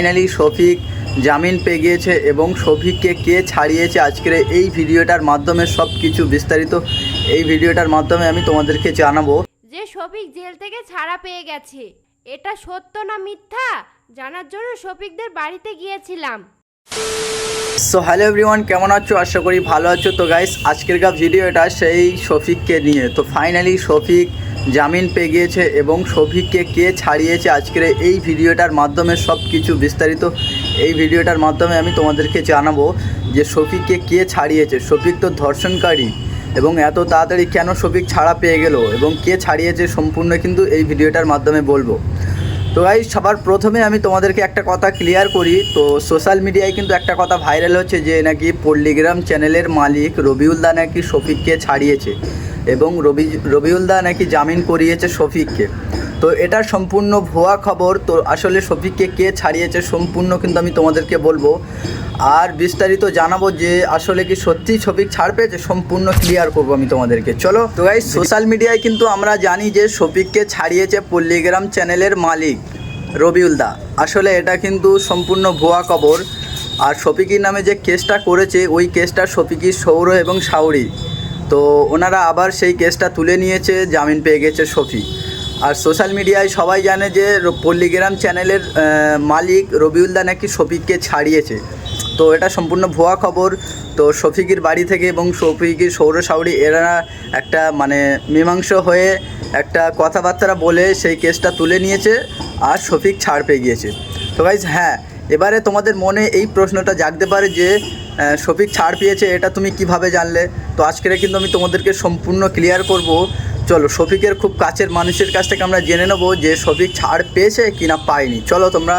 Finally Shafiq জামিন পেয়ে গিয়েছে এবং শফিককে কে ছাড়িয়েছে আজকের এই ভিডিওটার মাধ্যমে সব কিছু বিস্তারিত এই ভিডিওটার মাধ্যমে আমি তোমাদেরকে জানাবো যে শফিক জেল থেকে ছাড়া পেয়ে গেছে। এটা সত্য না মিথ্যা জানার জন্য শফিকদের বাড়িতে গিয়েছিলাম। সো হ্যালো এভরিওয়ান, কেমন আছো? আশা করি ভালো আছো। তো গাইস, আজকের ভিডিওটা সেই শফিককে নিয়ে। তো ফাইনালি শফিক জামিন পেয়ে গিয়েছে এবং শফিককে কে ছাড়িয়েছে আজকের এই ভিডিওটার মাধ্যমে সব কিছু বিস্তারিত এই ভিডিওটার মাধ্যমে আমি তোমাদেরকে জানাবো যে শফিককে কে ছাড়িয়েছে। শফিক তো ধর্ষণকারী এবং এত তাড়াতাড়ি কেন শফিক ছাড়া পেয়ে গেল এবং কে ছাড়িয়েছে সম্পূর্ণ কিন্তু এই ভিডিওটার মাধ্যমে বলবো। তো গাইস, সবার প্রথমে আমি তোমাদেরকে একটা কথা ক্লিয়ার করি। তো সোশ্যাল মিডিয়ায় কিন্তু একটা কথা ভাইরাল হচ্ছে যে নাকি পল্লিগ্রাম চ্যানেলের মালিক রবিউলদা নাকি শফিককে ছাড়িয়েছে এবং রবিউলদা নাকি জামিন করিয়েছে শফিককে। তো এটা সম্পূর্ণ ভুয়া খবর। তো আসলে শফিককে কে ছাড়িয়েছে সম্পূর্ণ কিন্তু আমি তোমাদেরকে বলবো আর বিস্তারিত জানাবো যে আসলে কি সত্যি শফিক ছাড় পেয়েছে, সম্পূর্ণ ক্লিয়ার করবো আমি তোমাদেরকে। চলো। তো গাইস, সোশ্যাল মিডিয়ায় কিন্তু আমরা জানি যে শফিককে ছাড়িয়েছে পল্লিগ্রাম চ্যানেলের মালিক রবিউলদা। আসলে এটা কিন্তু সম্পূর্ণ ভুয়া খবর। আর শফিকের নামে যে কেসটা করেছে ওই কেসটা শফিকের সৌর এবং শাওরি, তো ওনারা আবার সেই কেসটা তুলে নিয়েছে, জামিন পেয়ে গেছে শফিক। আর সোশ্যাল মিডিয়ায় সবাই জানে যে পল্লিগ্রাম চ্যানেলের মালিক রবিউলদা নাকি শফিককে ছাড়িয়েছে। তো এটা সম্পূর্ণ ভুয়া খবর। তো শফিকের বাড়ি থেকে এবং শফিকের সৌর শাওরি এরা একটা মীমাংসা হয়ে একটা কথাবার্তা বলে সেই কেসটা তুলে নিয়েছে আর শফিক ছাড় পেয়ে গিয়েছে। তো গাইজ, হ্যাঁ, এবারে তোমাদের মনে এই প্রশ্নটা জাগতে পারে যে শফিক ছাড় পেয়েছে, এটা তুমি কিভাবে জানলে? তো আজকের কিন্তু আমি তোমাদেরকে সম্পূর্ণ ক্লিয়ার করব। চলো, শফিকের খুব কাছের মানুষের কাছ থেকে আমরা জেনে নেবো যে শফিক ছাড় পেয়েছে কি না পায়নি। চলো তোমরা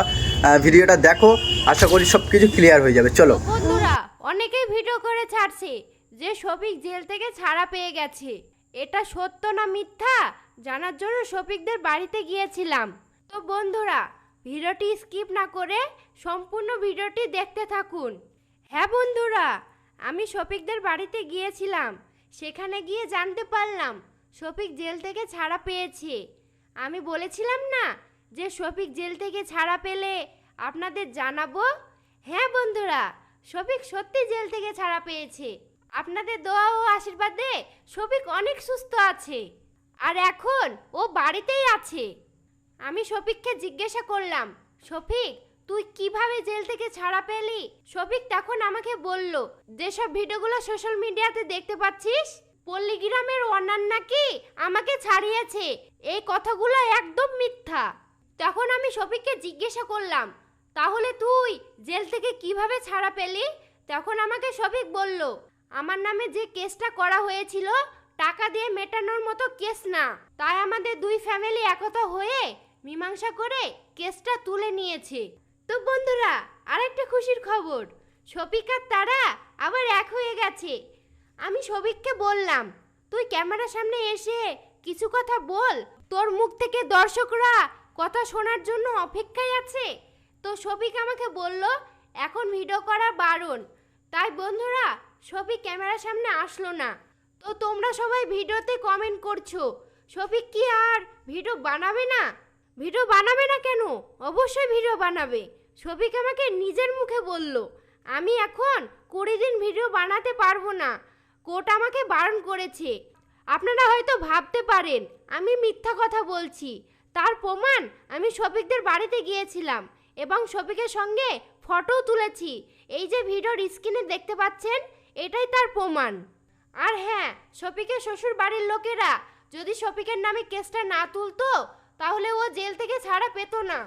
ভিডিওটা দেখো, আশা করি সব কিছু ক্লিয়ার হয়ে যাবে। চলো বন্ধুরা, অনেকেই ভিডিও করে ছাড়ছে যে শফিক জেল থেকে ছাড়া পেয়ে গেছে। এটা সত্য না মিথ্যা জানার জন্য শফিকদের বাড়িতে গিয়েছিলাম। তো বন্ধুরা, ভিডিওটি স্কিপ না করে সম্পূর্ণ ভিডিওটি দেখতে থাকুন। হ্যাঁ বন্ধুরা, আমি শফিকদের বাড়িতে গিয়েছিলাম। সেখানে গিয়ে জানতে পারলাম শফিক জেল থেকে ছাড়া পেয়েছে। আমি বলেছিলাম না যে শফিক জেল থেকে ছাড়া পেলে আপনাদের জানাবো। হ্যাঁ বন্ধুরা, শফিক সত্যি জেল থেকে ছাড়া পেয়েছে। আপনাদের দোয়া ও আশীর্বাদে শফিক অনেক সুস্থ আছে আর এখন ও বাড়িতেই আছে। আমি শফিককে জিজ্ঞাসা করলাম, শফিক তুই কিভাবে জেল থেকে ছাড়া পেলি? শফিক তখন আমাকে বলল, যেসব ভিডিওগুলো সোশ্যাল মিডিয়াতে দেখতে পাচ্ছিস পল্লিগ্রামের ওনার নাকি আমাকে ছাড়িয়েছে, এই কথাগুলো একদম মিথ্যা। তখন আমি শফিককে জিজ্ঞাসা করলাম, তাহলে তুই জেল থেকে কিভাবে ছাড়া পেলি? তখন আমাকে শফিক বলল, আমার নামে যে কেসটা করা হয়েছিল টাকা দিয়ে মেটানোর মতো কেস না, তাই আমাদের দুই ফ্যামিলি একতা হয়ে মীমাংসা করে কেসটা তুলে নিয়েছে। তো বন্ধুরা, আরেকটা খুশির খবর, শফিক আর তারা আবার এক হয়ে গেছে। আমি শফিককে বললাম, তুই ক্যামেরার সামনে এসে কিছু কথা বল, তোর মুখ থেকে দর্শকরা কথা শোনার জন্য অপেক্ষায় আছে। তো শফিক আমাকে বলল, এখন ভিডিও করা বারণ। তাই বন্ধুরা, শফিক ক্যামেরার সামনে আসলো না। তো তোমরা সবাই ভিডিওতে কমেন্ট করছো শফিক কি আর ভিডিও বানাবে না? ভিডিও বানাবে না কেন? অবশ্যই ভিডিও বানাবে। শফিক আমাকে নিজের মুখে বলল, আমি এখন 20 দিন ভিডিও বানাতে পারবো না, কোর্ট আমাকে বারণ করেছে। আপনারা হয়তো ভাবতে পারেন আমি মিথ্যা কথা বলছি, তার প্রমাণ আমি শফিকদের বাড়িতে গিয়েছিলাম এবং শফিকের সঙ্গে ফটো তুলেছি। এই যে ভিডিওর স্ক্রিনে দেখতে পাচ্ছেন, এটাই তার প্রমাণ। আর হ্যাঁ, শফিকের শ্বশুর বাড়ির লোকেরা যদি শফিকের নামে কেসটা না তুলতো তাহলে ও জেল থেকে ছাড়া পেত না।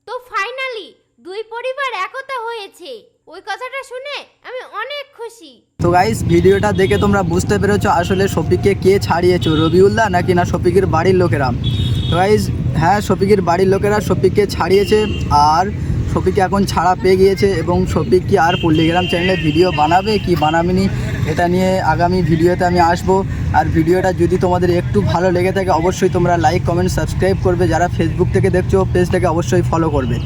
তো ফাইনালি দুই পরিবার একতা হয়েছে, ওই কথাটা শুনে আমি অনেক খুশি। তো গাইস, ভিডিওটা দেখে তোমরা বুঝতে পেরেছো আসলে শফিককে কে ছাড়িয়েছে, রবিউলদা নাকি না শফিকের বাড়ির লোকেরা। তো গাইস, হ্যাঁ, শফিকের বাড়ির লোকেরা শফিককে ছাড়িয়েছে আর শফিক এখন ছাড়া পেয়ে গিয়েছে এবং শফিক কি আর পল্লিগ্রাম চ্যানেলে ভিডিও বানাবে কি বানাবেনি এটা নিয়ে আগামী ভিডিওতে আমি আসবো। আর ভিডিওটা যদি তোমাদের একটু ভালো লেগে থাকে অবশ্যই তোমরা লাইক, কমেন্ট, সাবস্ক্রাইব করবে। যারা ফেসবুক থেকে দেখছো পেজটাকে অবশ্যই ফলো করবে।